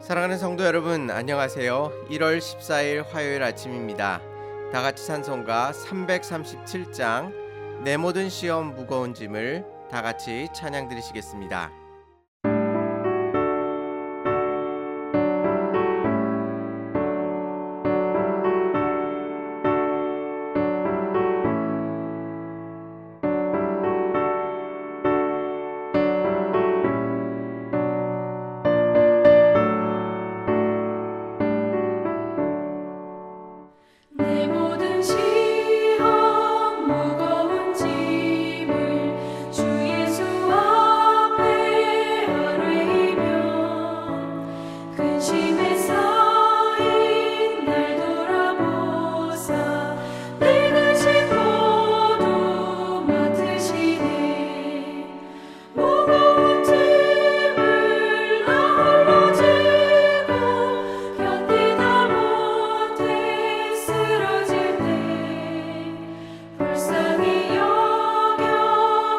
사랑하는 성도 여러분, 안녕하세요. 1월 14일 화요일 아침입니다. 다같이 찬송가 337장 내 모든 시험 무거운 짐을 다같이 찬양 드리시겠습니다. 내 모든 시험 무거운 짐을 주 예수 앞에 아뢰이며 근심에 쌓인 날 돌아보사 내 근심 모두 맡으시네. 무거운 짐을 나 홀로 지고 견디다 못해 쓰러질 때 불쌍히 여겨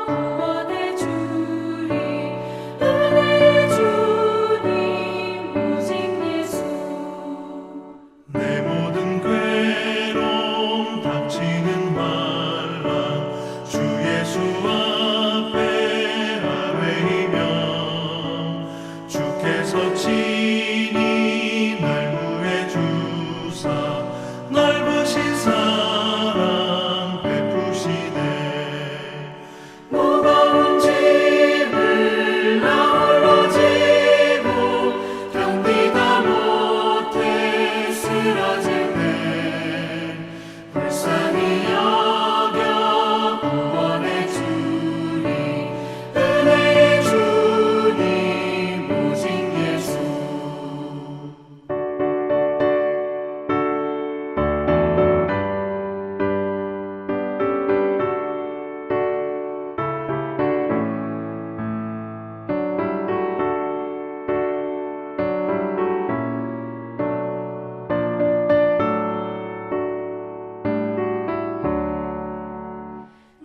구원해 주리. 은혜의 주님 오직 예수. 내 모든 괴로움 닥치는 환난 주 예수 앞에 아뢰이며 주께서 친히 날 구해 주사 넓으신 사랑 베푸시네. 무거운 짐을 나 홀로 지고 견디다 못해 쓰러질 때 불쌍히 여겨 구원해 주리. 은혜의 주님 오직 예수.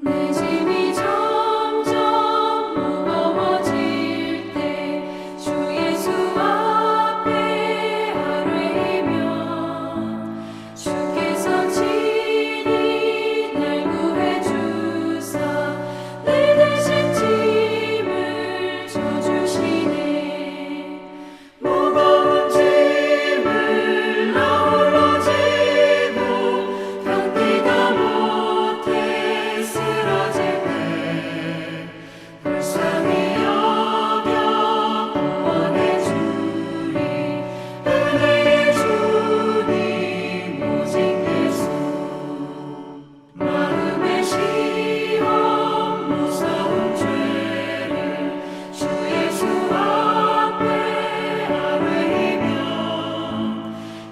내 짐이 점점 무거워질 때 주 예수 앞에 아뢰이며 주께서 친히 날 구해 주사 내 대신 짐을 져주시네. 무거운 짐을 나 홀로 지고 견디다 못해 쓰러질 때 불쌍히 여겨 구원해 주리. 은혜의 주님 오직 예수. 마음의 시험 무서운 죄를 주 예수 앞에 아뢰이며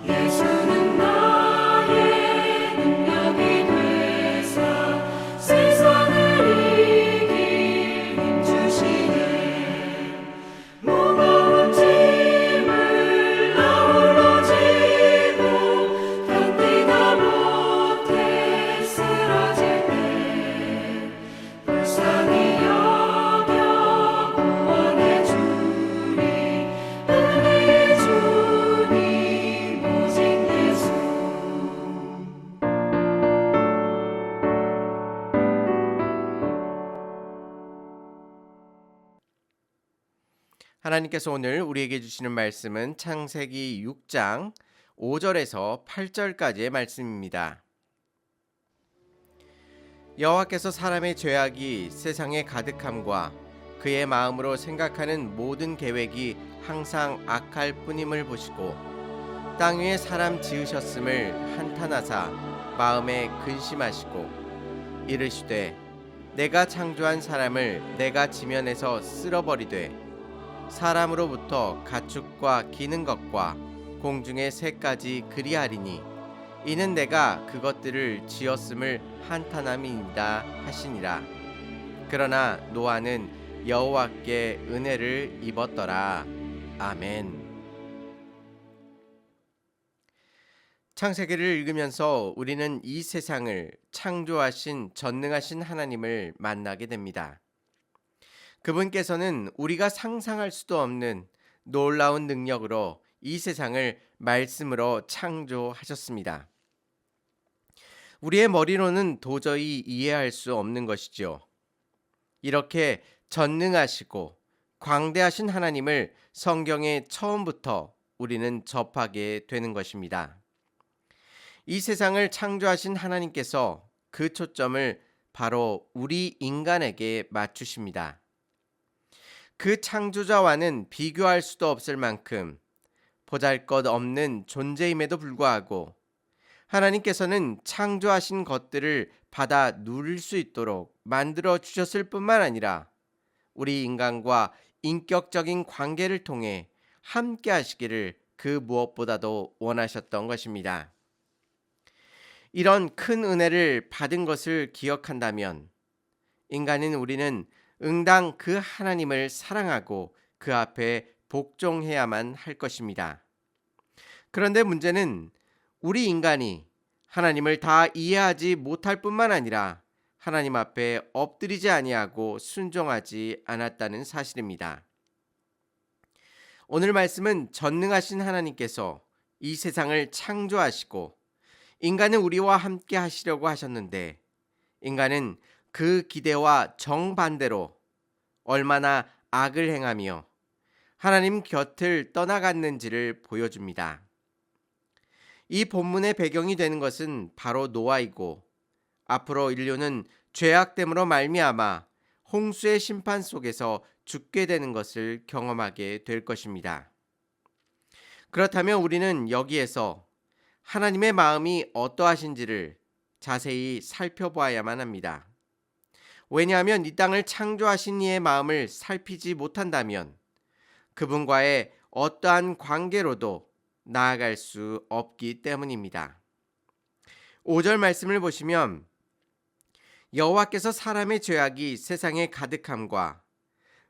예수는 나의 능력이 되사 세상을 이길 힘 주시네. 무거운 짐을 나 홀로 지고 견디다 못해 쓰러질 때 불쌍히 여겨 구원해 주리. 은혜의 주님 오직 예수. 하나님께서 오늘 우리에게 주시는 말씀은 창세기 6장 5절에서 8절까지의 말씀입니다. 여호와께서 사람의 죄악이 세상에 가득함과 그의 마음으로 생각하는 모든 계획이 항상 악할 뿐임을 보시고 땅 위에 사람 지으셨음을 한탄하사 마음에 근심하시고 이르시되 내가 창조한 사람을 내가 지면에서 쓸어버리되 사람으로부터 가축과 기는 것과 공중의 새까지 그리하리니 이는 내가 그것들을 지었음을 한탄함이니이다 하시니라. 그러나 노아는 여호와께 은혜를 입었더라. 아멘. 창세기를 읽으면서 우리는 이 세상을 창조하신 전능하신 하나님을 만나게 됩니다. 그분께서는 우리가 상상할 수도 없는 놀라운 능력으로 이 세상을 말씀으로 창조하셨습니다. 우리의 머리로는 도저히 이해할 수 없는 것이죠. 이렇게 전능하시고 광대하신 하나님을 성경에 처음부터 우리는 접하게 되는 것입니다. 이 세상을 창조하신 하나님께서 그 초점을 바로 우리 인간에게 맞추십니다. 그 창조자와는 비교할 수도 없을 만큼 보잘것없는 존재임에도 불구하고 하나님께서는 창조하신 것들을 받아 누릴 수 있도록 만들어 주셨을 뿐만 아니라 우리 인간과 인격적인 관계를 통해 함께 하시기를 그 무엇보다도 원하셨던 것입니다. 이런 큰 은혜를 받은 것을 기억한다면 인간인 우리는 응당 그 하나님을 사랑하고 그 앞에 복종해야만 할 것입니다. 그런데 문제는 우리 인간이 하나님을 다 이해하지 못할 뿐만 아니라 하나님 앞에 엎드리지 아니하고 순종하지 않았다는 사실입니다. 오늘 말씀은 전능하신 하나님께서 이 세상을 창조하시고 인간은 우리와 함께 하시려고 하셨는데 인간은 그 기대와 정반대로 얼마나 악을 행하며 하나님 곁을 떠나갔는지를 보여줍니다. 이 본문의 배경이 되는 것은 바로 노아이고 앞으로 인류는 죄악됨으로 말미암아 홍수의 심판 속에서 죽게 되는 것을 경험하게 될 것입니다. 그렇다면 우리는 여기에서 하나님의 마음이 어떠하신지를 자세히 살펴보아야만 합니다. 왜냐하면 이 땅을 창조하신 이의 마음을 살피지 못한다면 그분과의 어떠한 관계로도 나아갈 수 없기 때문입니다. 5절 말씀을 보시면 여호와께서 사람의 죄악이 세상에 가득함과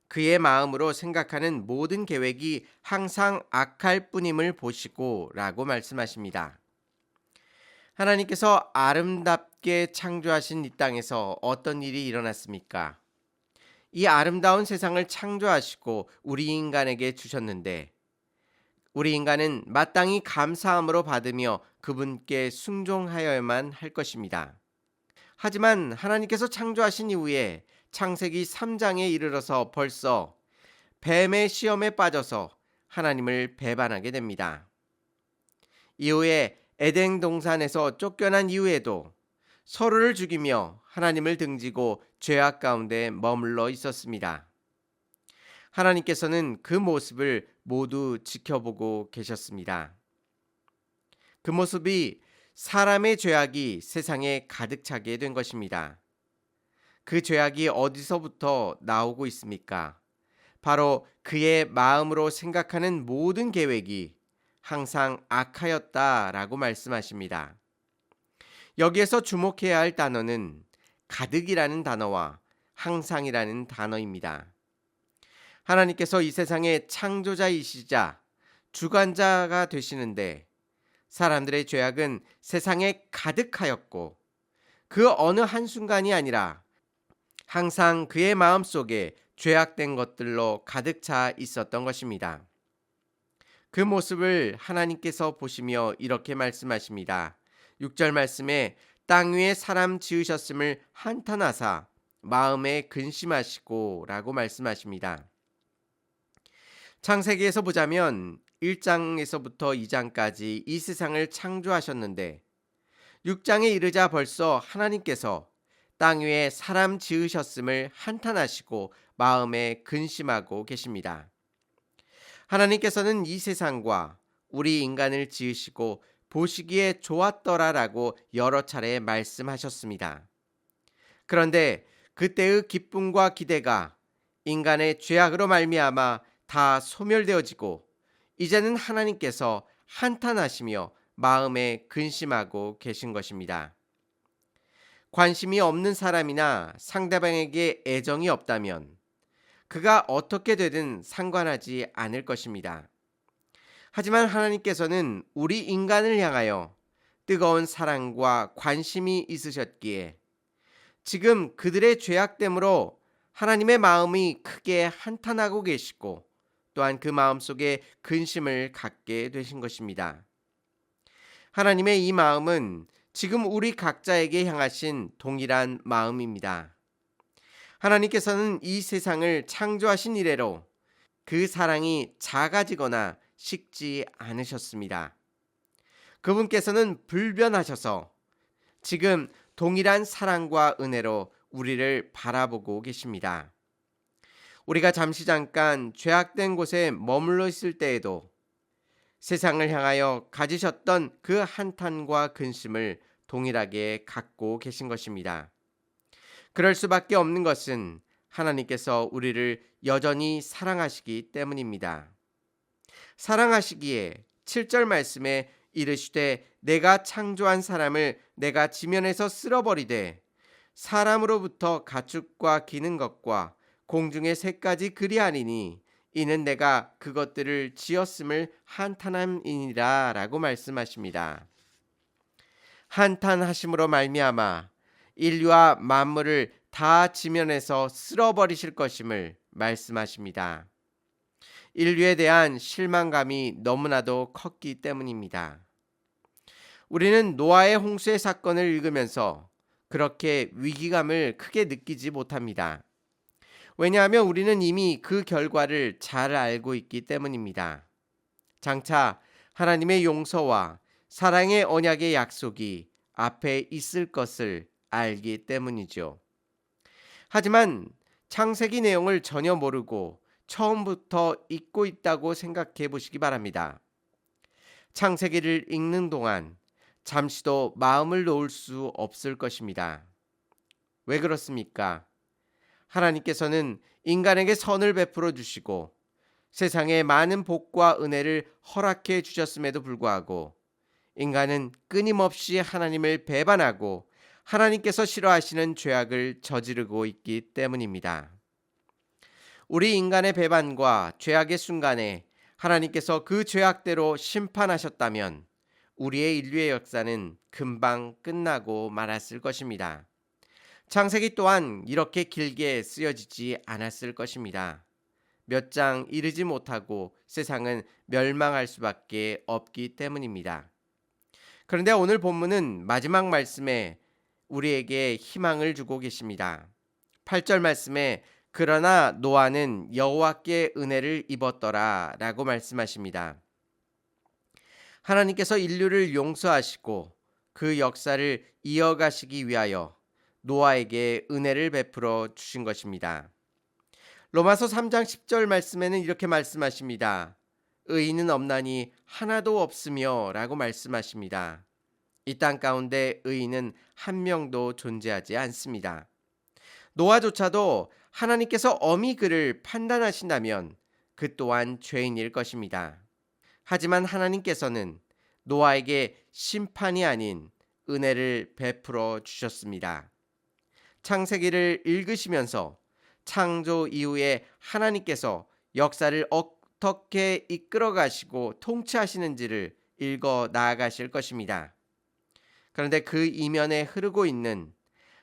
그의 마음으로 생각하는 모든 계획이 항상 악할 뿐임을 보시고 라고 말씀하십니다. 하나님께서 아름답게 창조하신 이 땅에서 어떤 일이 일어났습니까? 이 아름다운 세상을 창조하시고 우리 인간에게 주셨는데 우리 인간은 마땅히 감사함으로 받으며 그분께 순종하여야만 할 것입니다. 하지만 하나님께서 창조하신 이후에 창세기 3장에 이르러서 벌써 뱀의 시험에 빠져서 하나님을 배반하게 됩니다. 이후에 에덴 동산에서 쫓겨난 이후에도 서로를 죽이며 하나님을 등지고 죄악 가운데 머물러 있었습니다. 하나님께서는 그 모습을 모두 지켜보고 계셨습니다. 그 모습이 사람의 죄악이 세상에 가득 차게 된 것입니다. 그 죄악이 어디서부터 나오고 있습니까? 바로 그의 마음으로 생각하는 모든 계획이 항상 악하였다라고 말씀하십니다. 여기에서 주목해야 할 단어는 가득이라는 단어와 항상이라는 단어입니다. 하나님께서 이 세상의 창조자이시자 주관자가 되시는데 사람들의 죄악은 세상에 가득하였고 그 어느 한순간이 아니라 항상 그의 마음속에 죄악된 것들로 가득 차 있었던 것입니다. 그 모습을 하나님께서 보시며 이렇게 말씀하십니다. 6절 말씀에 땅 위에 사람 지으셨음을 한탄하사 마음에 근심하시고 라고 말씀하십니다. 창세기에서 보자면 1장에서부터 2장까지 이 세상을 창조하셨는데 6장에 이르자 벌써 하나님께서 땅 위에 사람 지으셨음을 한탄하시고 마음에 근심하고 계십니다. 하나님께서는 이 세상과 우리 인간을 지으시고 보시기에 좋았더라라고 여러 차례 말씀하셨습니다. 그런데 그때의 기쁨과 기대가 인간의 죄악으로 말미암아 다 소멸되어지고 이제는 하나님께서 한탄하시며 마음에 근심하고 계신 것입니다. 관심이 없는 사람이나 상대방에게 애정이 없다면 그가 어떻게 되든 상관하지 않을 것입니다. 하지만 하나님께서는 우리 인간을 향하여 뜨거운 사랑과 관심이 있으셨기에 지금 그들의 죄악됨으로 하나님의 마음이 크게 한탄하고 계시고 또한 그 마음속에 근심을 갖게 되신 것입니다. 하나님의 이 마음은 지금 우리 각자에게 향하신 동일한 마음입니다. 하나님께서는 이 세상을 창조하신 이래로 그 사랑이 작아지거나 식지 않으셨습니다. 그분께서는 불변하셔서 지금 동일한 사랑과 은혜로 우리를 바라보고 계십니다. 우리가 잠깐 죄악된 곳에 머물러 있을 때에도 세상을 향하여 가지셨던 그 한탄과 근심을 동일하게 갖고 계신 것입니다. 그럴 수밖에 없는 것은 하나님께서 우리를 여전히 사랑하시기 때문입니다. 사랑하시기에 7절 말씀에 이르시되 내가 창조한 사람을 내가 지면에서 쓸어버리되 사람으로부터 가축과 기는 것과 공중의 새까지 그리하리니 이는 내가 그것들을 지었음을 한탄함이니라 라고 말씀하십니다. 한탄하심으로 말미암아 인류와 만물을 다 지면에서 쓸어버리실 것임을 말씀하십니다. 인류에 대한 실망감이 너무나도 컸기 때문입니다. 우리는 노아의 홍수의 사건을 읽으면서 그렇게 위기감을 크게 느끼지 못합니다. 왜냐하면 우리는 이미 그 결과를 잘 알고 있기 때문입니다. 장차 하나님의 용서와 사랑의 언약의 약속이 앞에 있을 것을 알기 때문이죠. 하지만 창세기 내용을 전혀 모르고 처음부터 읽고 있다고 생각해 보시기 바랍니다. 창세기를 읽는 동안 잠시도 마음을 놓을 수 없을 것입니다. 왜 그렇습니까? 하나님께서는 인간에게 선을 베풀어 주시고 세상에 많은 복과 은혜를 허락해 주셨음에도 불구하고 인간은 끊임없이 하나님을 배반하고 하나님께서 싫어하시는 죄악을 저지르고 있기 때문입니다. 우리 인간의 배반과 죄악의 순간에 하나님께서 그 죄악대로 심판하셨다면 우리의 인류의 역사는 금방 끝나고 말았을 것입니다. 창세기 또한 이렇게 길게 쓰여지지 않았을 것입니다. 몇 장 이르지 못하고 세상은 멸망할 수밖에 없기 때문입니다. 그런데 오늘 본문은 마지막 말씀에 우리에게 희망을 주고 계십니다. 8절 말씀에 그러나 노아는 여호와께 은혜를 입었더라 라고 말씀하십니다. 하나님께서 인류를 용서하시고 그 역사를 이어가시기 위하여 노아에게 은혜를 베풀어 주신 것입니다. 로마서 3장 10절 말씀에는 이렇게 말씀하십니다. 의인은 없나니 하나도 없으며 라고 말씀하십니다. 이 땅 가운데 의인은 한 명도 존재하지 않습니다. 노아조차도 하나님께서 엄히 그를 판단하신다면 그 또한 죄인일 것입니다. 하지만 하나님께서는 노아에게 심판이 아닌 은혜를 베풀어 주셨습니다. 창세기를 읽으시면서 창조 이후에 하나님께서 역사를 어떻게 이끌어 가시고 통치하시는지를 읽어 나아가실 것입니다. 그런데 그 이면에 흐르고 있는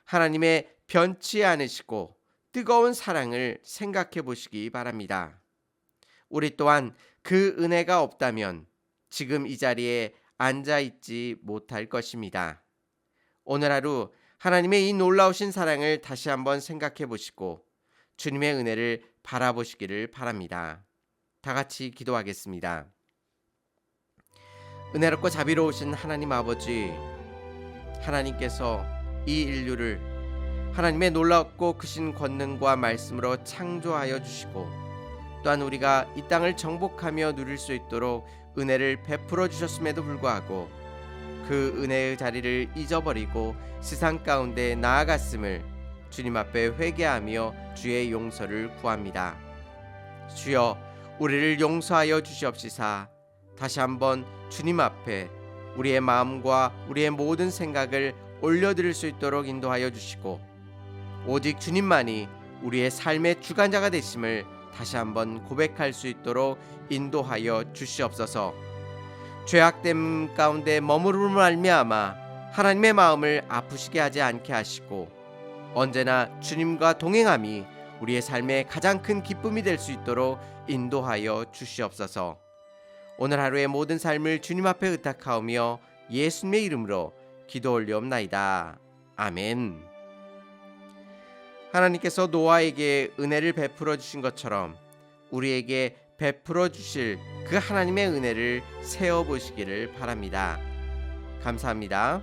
하나님의 변치 않으시고 뜨거운 사랑을 생각해 보시기 바랍니다. 우리 또한 그 은혜가 없다면 지금 이 자리에 앉아 있지 못할 것입니다. 오늘 하루 하나님의 이 놀라우신 사랑을 다시 한번 생각해 보시고 주님의 은혜를 바라보시기를 바랍니다. 다 같이 기도하겠습니다. 은혜롭고 자비로우신 하나님 아버지, 하나님께서 이 인류를 하나님의 놀랍고 크신 권능과 말씀으로 창조하여 주시고 또한 우리가 이 땅을 정복하며 누릴 수 있도록 은혜를 베풀어 주셨음에도 불구하고 그 은혜의 자리를 잊어버리고 세상 가운데 나아갔음을 주님 앞에 회개하며 주의 용서를 구합니다. 주여, 우리를 용서하여 주시옵시사. 다시 한번 주님 앞에 우리의 마음과 우리의 모든 생각을 올려드릴 수 있도록 인도하여 주시고 오직 주님만이 우리의 삶의 주관자가 되심을 다시 한번 고백할 수 있도록 인도하여 주시옵소서. 죄악됨 가운데 머무름을 말미암아 하나님의 마음을 아프시게 하지 않게 하시고 언제나 주님과 동행함이 우리의 삶의 가장 큰 기쁨이 될 수 있도록 인도하여 주시옵소서. 오늘 하루의 모든 삶을 주님 앞에 의탁하오며 예수님의 이름으로 기도 올리옵나이다. 아멘. 하나님께서 노아에게 은혜를 베풀어 주신 것처럼 우리에게 베풀어 주실 그 하나님의 은혜를 세어 보시기를 바랍니다. 감사합니다.